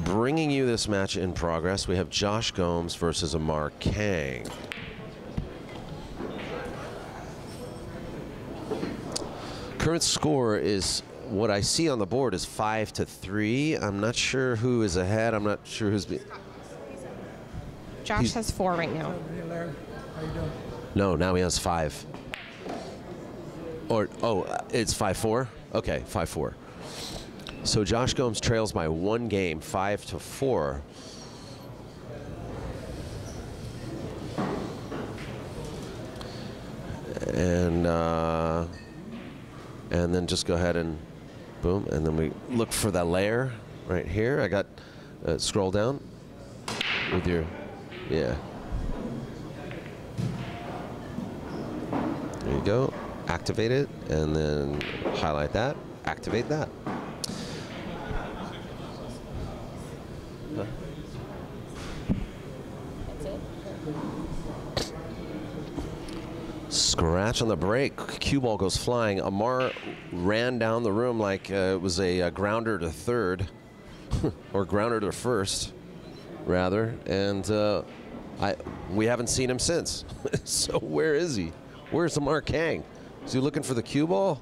bringing you this match in progress. We have Josh Gomes versus Amar Kang. Current score is, what I see on the board is 5-3. I'm not sure who is ahead. I'm not sure who's... Josh has 4 right now. No, now he has 5. Or, oh, it's 5-4? Okay, 5-4. So Josh Gomes trails by 1 game, 5-4. And then just go ahead and boom, and then we look for that layer right here. I got, scroll down with your, yeah. There you go, activate it, and then highlight that, activate that. Scratch on the break. Cue ball goes flying. Amar ran down the room like it was a grounder to third, or grounder to first, rather. And we haven't seen him since. So where is he? Where's Amar Kang? Is he looking for the cue ball?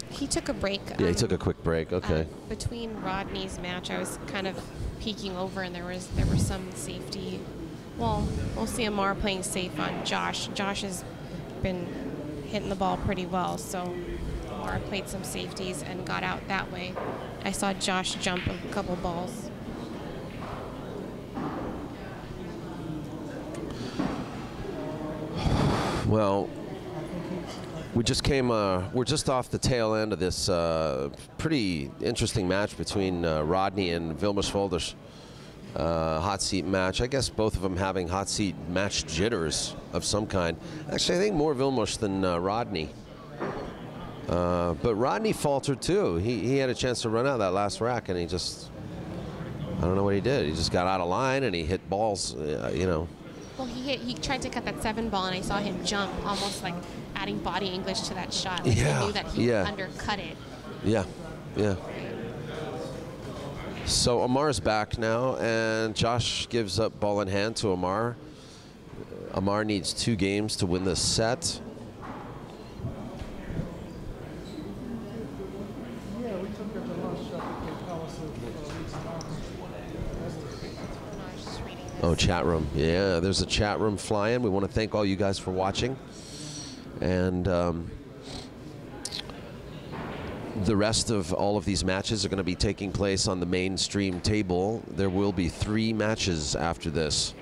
He took a break. Yeah, he took a quick break. Okay. Between Rodney's match, I was kind of peeking over, and there was some safety. Well, we'll see Amar playing safe on Josh. Josh has been hitting the ball pretty well, so Amar played some safeties and got out that way. I saw Josh jump a couple balls. Well, we just came, we're just off the tail end of this pretty interesting match between Rodney and Vilmos-Volders. Hot seat match. I guess both of them having hot seat match jitters of some kind. Actually, I think more Vilmos than Rodney. But Rodney faltered too. He had a chance to run out that last rack, and he just, I don't know what he did. He just got out of line and he hit balls, you know. Well, he tried to cut that 7 ball, and I saw him jump, almost like adding body English to that shot. Like yeah. I knew that he undercut it. Yeah, yeah. So Amar's back now, and Josh gives up ball in hand to Amar. Amar needs 2 games to win this set. Oh, chat room. Yeah, there's a chat room flying. We want to thank all you guys for watching. And the rest of all of these matches are going to be taking place on the mainstream table. There will be 3 matches after this,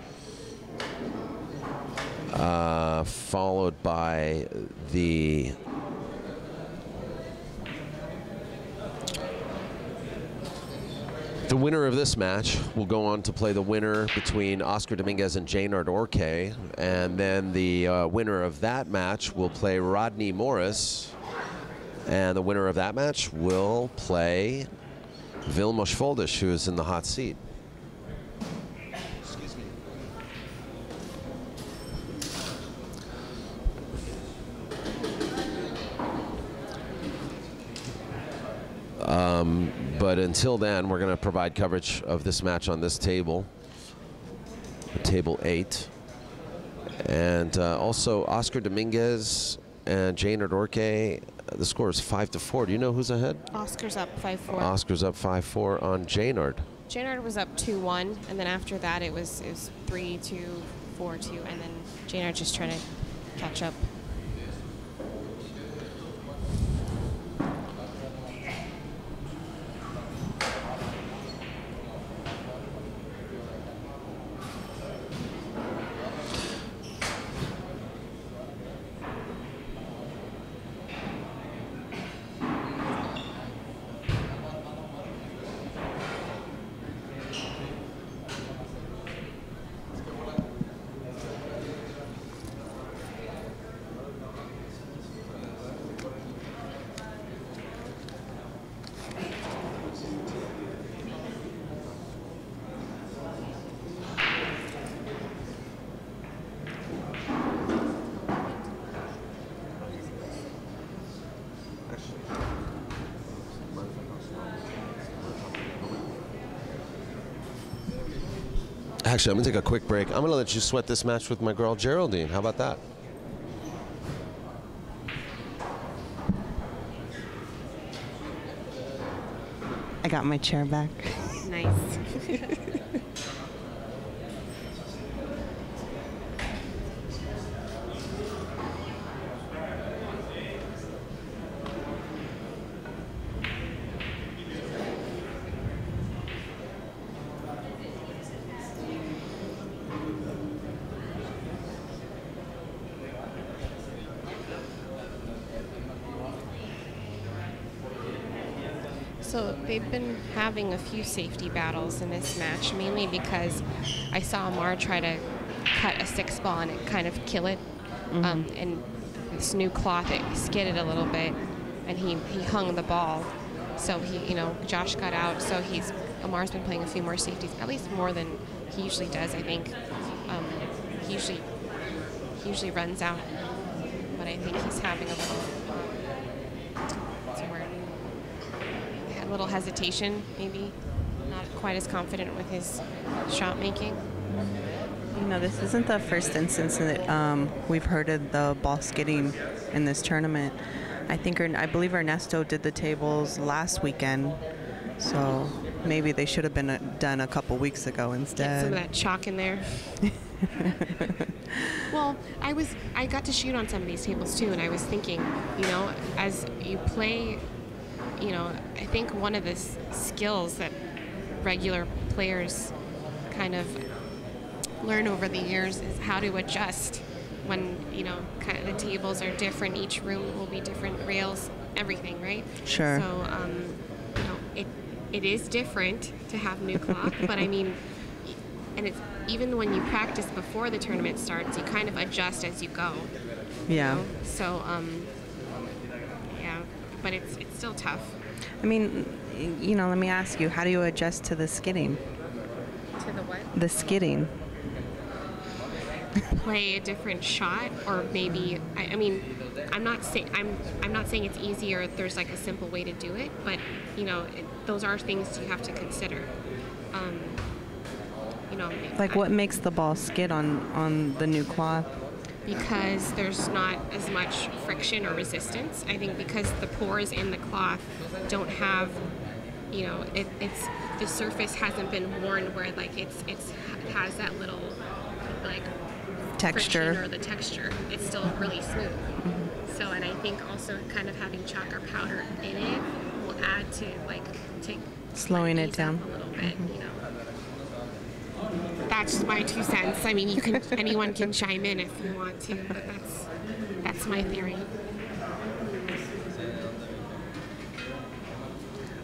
followed by the winner of this match will go on to play the winner between Oscar Dominguez and Jaynard Orque, and then the winner of that match will play Rodney Morris. And the winner of that match will play Vilmos-Volders, who is in the hot seat. Excuse me. But until then, we're going to provide coverage of this match on this table, table 8. And also Oscar Dominguez and Jaynard Orque. The score is 5-4. Do you know who's ahead? Oscar's up 5-4. Oscar's up 5-4 on Jaynard. Jaynard was up 2-1, and then after that it was 3-2, 4-2, and then Jaynard just trying to catch up. Actually, I'm going to take a quick break. I'm going to let you sweat this match with my girl Geraldine. How about that? I got my chair back. Nice. So they've been having a few safety battles in this match, mainly because I saw Amar try to cut a 6 ball and it kind of kill it. And this new cloth, it skidded a little bit, and he hung the ball. So Josh got out. So Amar's been playing a few more safeties, at least more than he usually does. I think he usually runs out, but I think he's having a little hesitation, maybe not quite as confident with his shot making. This isn't the first instance that we've heard of the ball skidding in this tournament. I believe Ernesto did the tables last weekend, so maybe they should have been done a couple weeks ago instead. Get some of that chalk in there. Well, I got to shoot on some of these tables too, and I was thinking, as you play, I think one of the skills that regular players kind of learn over the years is how to adjust when, kind of the tables are different. Each room will be different, rails, everything, right? Sure. So, it is different to have new cloth, but I mean, and it's even when you practice before the tournament starts, you kind of adjust as you go. Yeah. So, yeah, but it's still tough. I mean, let me ask you, how do you adjust to the skidding? To the what? The skidding. Play a different shot, or maybe I mean, I'm not saying it's easy or there's like a simple way to do it, but those are things you have to consider. Like what makes the ball skid on the new cloth? Because there's not as much friction or resistance. I think because the pores in the cloth don't have, it's the surface hasn't been worn where like it has that little like texture or the texture. It's still really smooth. So, and I think also kind of having chalk or powder in it will add to slowing it down a little bit. That's my 2 cents. I mean, anyone can chime in if you want to, but that's my theory.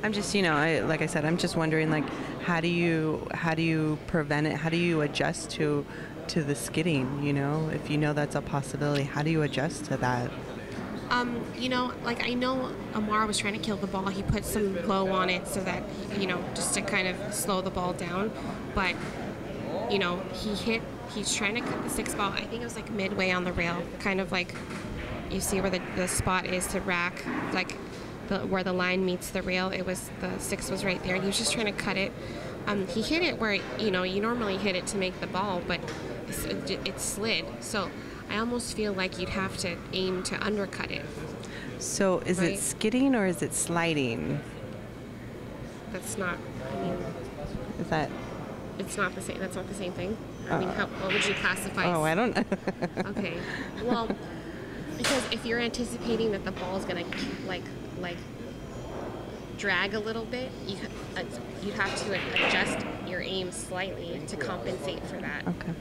I'm just, like I said, I'm just wondering, like, how do you prevent it? How do you adjust to the skidding? If that's a possibility, how do you adjust to that? I know Amar was trying to kill the ball. He put some glow on it so that, just to kind of slow the ball down. But, he's trying to cut the 6 ball. I think it was like midway on the rail, kind of like you see where the spot is to rack, like where the line meets the rail. It was, the 6 was right there. He was just trying to cut it. He hit it where, you normally hit it to make the ball, but it slid. So I almost feel like you'd have to aim to undercut it. So is it skidding or is it sliding? That's not, is that? It's not the same. That's not the same thing. I mean, what would you classify? Oh, I don't know. Okay. Well, because if you're anticipating that the ball is gonna like drag a little bit, you'd have to adjust your aim slightly to compensate for that. Okay.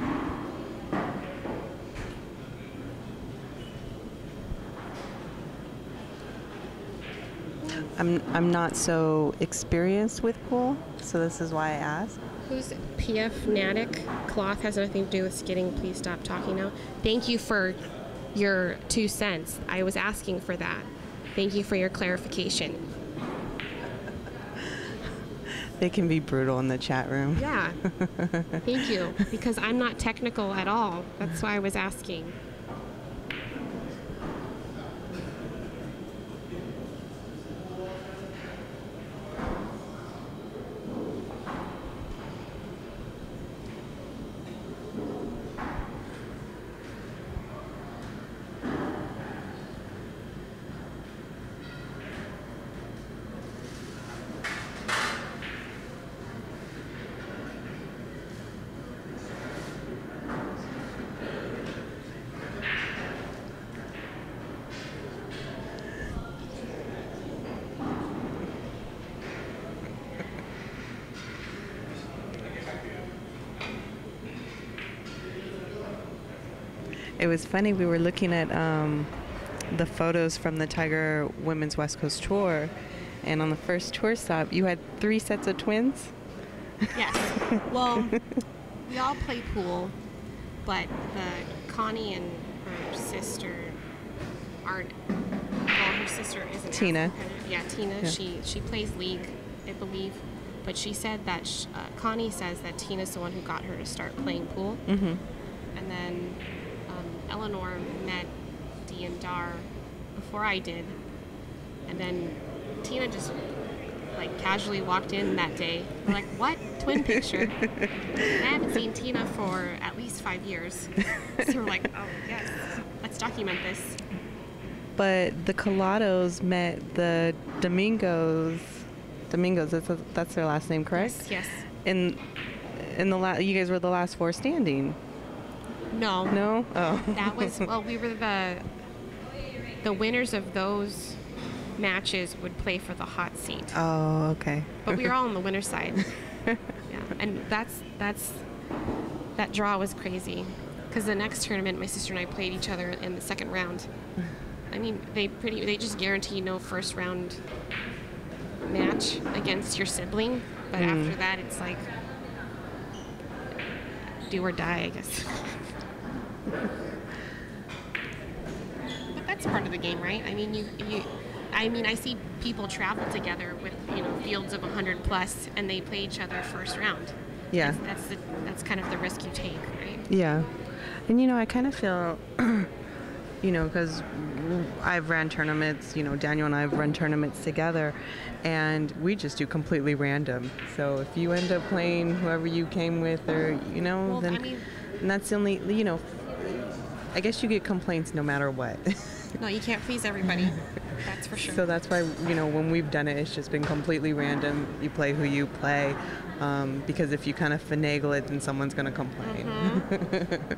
I'm not so experienced with pool, so this is why I asked. Who's PF Natick? Cloth has nothing to do with skidding. Please stop talking now. Thank you for your 2 cents. I was asking for that. Thank you for your clarification. They can be brutal in the chat room. Yeah. Thank you. Because I'm not technical at all. That's why I was asking. It was funny. We were looking at the photos from the Tiger Women's West Coast Tour, and on the first tour stop, you had 3 sets of twins. Yes. Well, we all play pool, but Connie and her sister aren't. Well, her sister isn't. Tina. Yeah, Tina. Yeah. She plays league, I believe, but she said that Connie says that Tina's the one who got her to start playing pool, Mm-hmm. and then Eleanor met Dee and Dar before I did, and then Tina just like casually walked in that day. We're like, what? Twin picture? I haven't seen Tina for at least 5 years. So we're like, oh yes, let's document this. But the Callados met the Domingos. That's their last name, correct? Yes. In the you guys were the last 4 standing. No. No? Oh. That was, well, we were the winners of those matches would play for the hot seat. Oh, okay. But we were all on the winner's side. Yeah. And that draw was crazy. Because the next tournament, my sister and I played each other in the second round. I mean, they just guarantee no first round match against your sibling. But after that, it's like do or die, I guess. But that's part of the game, right? I mean, I see people travel together with, fields of 100 plus, and they play each other first round. Yeah. That's kind of the risk you take, right? Yeah. And, I kind of feel, because I've ran tournaments, Daniel and I have run tournaments together, and we just do completely random. So if you end up playing whoever you came with or, Well, then, I mean, and that's the only, I guess you get complaints no matter what. no, you can't please everybody. That's for sure. So that's why, when we've done it, it's just been completely random. You play who you play, because if you kind of finagle it, then someone's going to complain. Mm-hmm.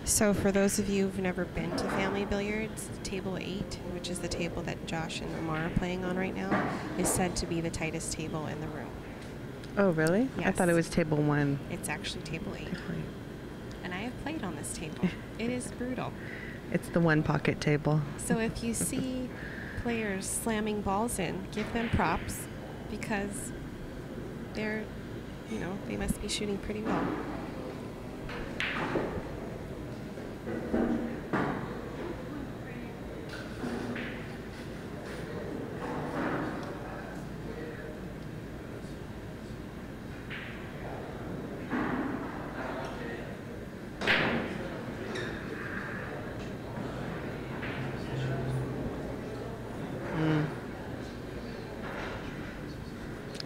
So for those of you who've never been to Family Billiards, Table 8, which is the table that Josh and Amar are playing on right now, is said to be the tightest table in the room. Oh, really? I Yes. thought it was table 1. It's actually Table 8. And I have played on this table. It is brutal. It's the one pocket table. So if you see players slamming balls in, give them props, because they're, they must be shooting pretty well.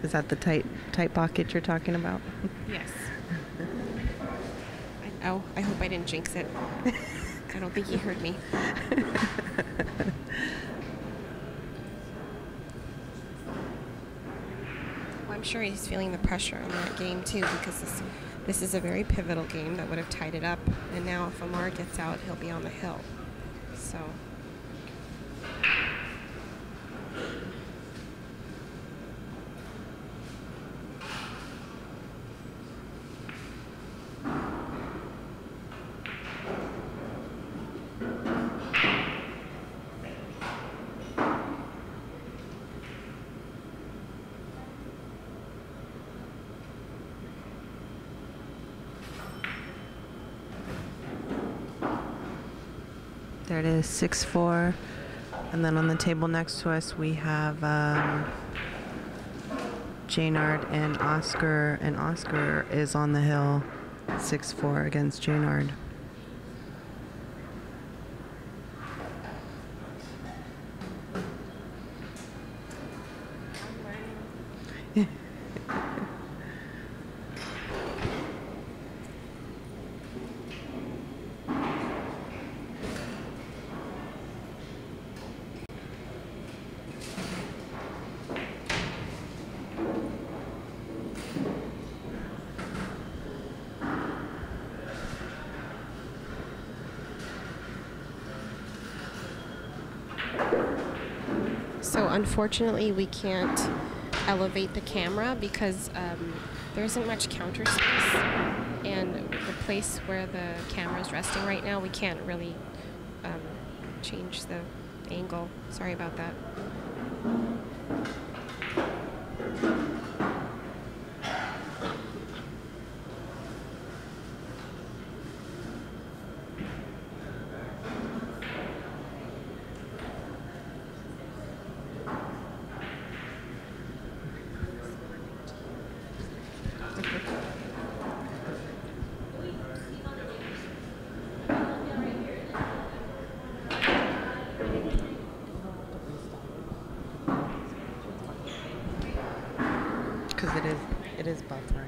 Is that the tight pocket you're talking about? Yes. I hope I didn't jinx it. I don't think he heard me. Well, I'm sure he's feeling the pressure in that game too, because this is a very pivotal game that would have tied it up. And now if Amar gets out, he'll be on the hill. So. There it is, 6-4. And then on the table next to us, we have Jaynard and Oscar. And Oscar is on the hill, 6-4 against Jaynard. So unfortunately, we can't elevate the camera because there isn't much counter space, and the place where the camera is resting right now, we can't really change the angle. Sorry about that. Because it is buffering.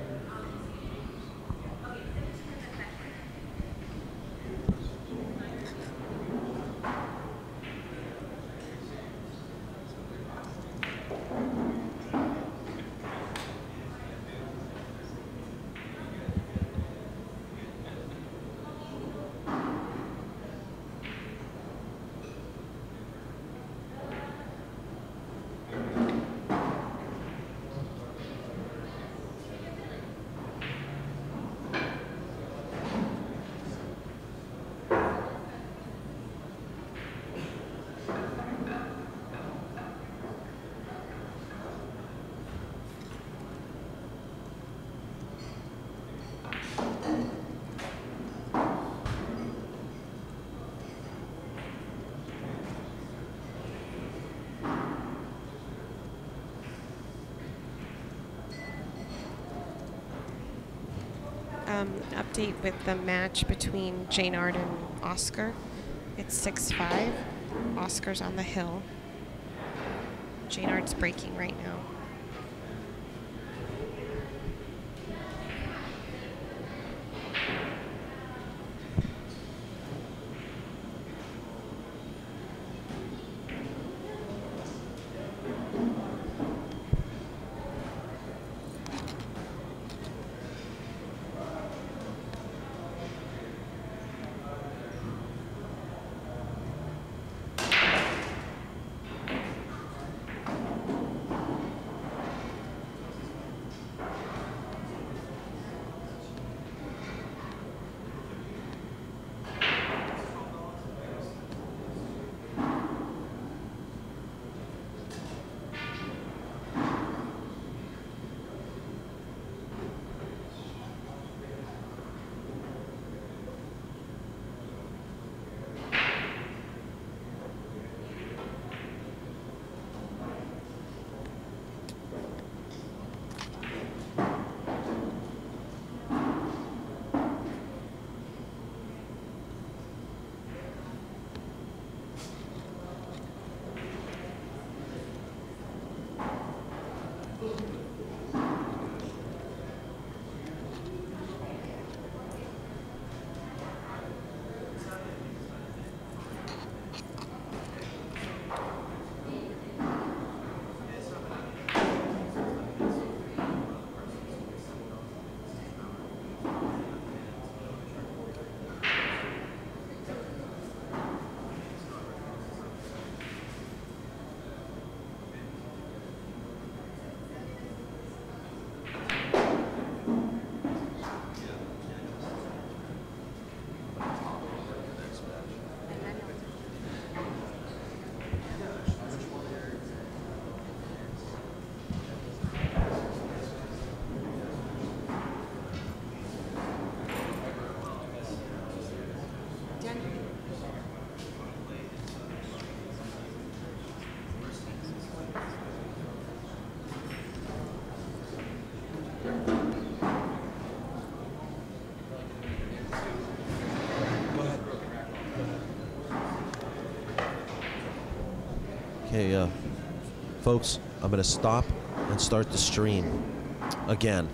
Update with the match between Jaynard and Oscar. It's 6-5. Oscar's on the hill. Jaynard's breaking right now. Hey, folks, I'm going to stop and start the stream again.